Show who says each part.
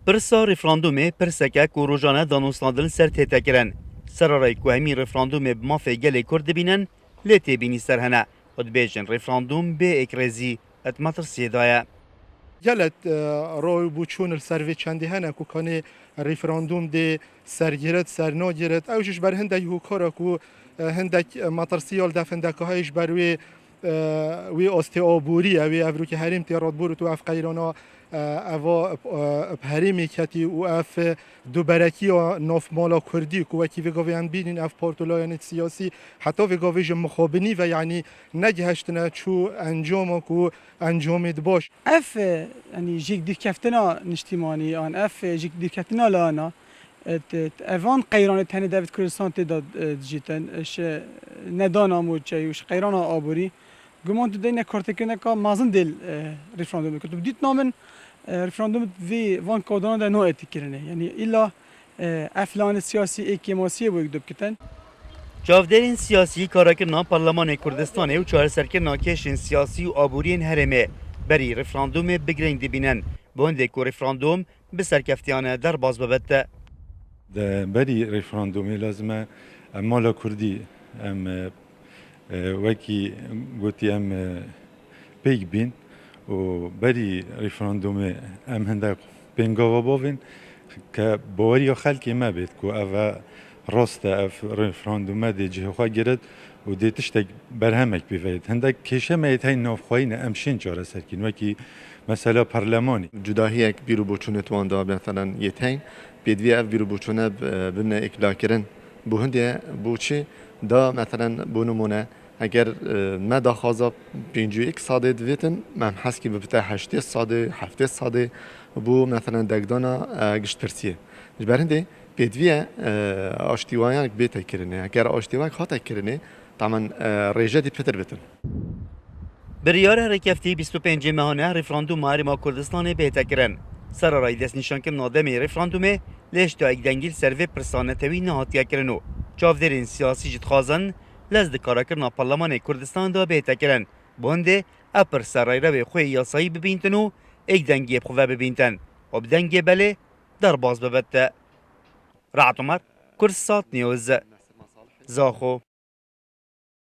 Speaker 1: پرسا ریفراندومê pirseke ku rojane danûstandin ser têtekirin. Serarayî ku hemî ریفراندومê bi mafê gelê Kurd dibînin, lê têbînî ser hene. Xwe dibêjin ریفراندوم bê êkrezî etma tirsiyê da ye.
Speaker 2: gelek roy bûçûn li ser vê çendî hene ku kanê referandum dê sergiret ser nagiret ew ji ber hindek hûkara ku hindek matirsiyal defendekahayê ji ber wê osteabûrî wê evrokî herêm tê radbûr û ev qeyrana eva herêmê ketî û ev duberekiya navmala Kurdî ku wekî vê gavê em bînin ev partilayanê siyasî heta vê gavê ji mixabinî ve yanî negiheştine çû encama ku encamê dibaş.
Speaker 3: اف يعني جيك دير كفتنا نجتماعي ان اف جيك دير كفتنا لانا اوان قيران تاني دافيد كردستان تداد جيتن اش ندانا موچي وش قيرانا ابوري گمان تو دینه کارتکرنه که مازن دل ریفراندوم کرد. بدیت نامن ریفراندوم وی وان کودان در نوع اتکرنه. یعنی ایلا افلان سیاسی اکیماسی بود دب کتن.
Speaker 1: Çavderên siyasî karakirina Parlemanê Kurdistanê û çareserkirina kêşên siyasî û aboriyên herêmê berî ریفراندومê bigirêng dibînin. Bi hindê ku ریفراندوم bi serkeftiyan derbas bibet te.
Speaker 4: berî ریفراندومê lazim e em mala Kurdî em wekî gotî em pêk bîn û berî ریفراندومê em hindek pêngava bavên ke baweriya xelkê me bêt ku ev e rast e ev ریفراندومê dê cihê giret û dê tiştek berhemek pêveyt. Hindek kêşemeyê heyî navxwayî ne em şên çareserkîn wekî mesela parlemanî.
Speaker 5: Cudahiyek bîrûbûçûnê wan da mesela yetên pêdivî ev bîrûbûçûne bine îklakirin bu hindê bûçî da mesela bu numune eger me daxwaza 51 sadê divêtin em heskî bibite 80 sadê 70 sadê bu mesela degdana giştpirsiyê. Ji ber hindê pêdivî aştîwayanek bê tekirinê eger aştîwayek hate kirinê tamen rêje dî pêtir bitin.
Speaker 1: Biryara Herêkeftî 25 mehane ریفراندوما Herêma Kurdistanê bêtekirin. Serarayî destnîşankirina demê ریفراندومê lêştayek dengîl ser vê pirsanetewî nehatiye kirin û çavderên siyasî jî dixwazin lez di karakirina Parlemanê Kurdistan da bêtekirin. Bi hindê ev pirsa rayrevê xwe yasayî bibîntin û êkdengiyê bi xwe bibîntin. û bi dengê belê derbas bibet te. Rahat Umar, Kurdsat News, Zaxo.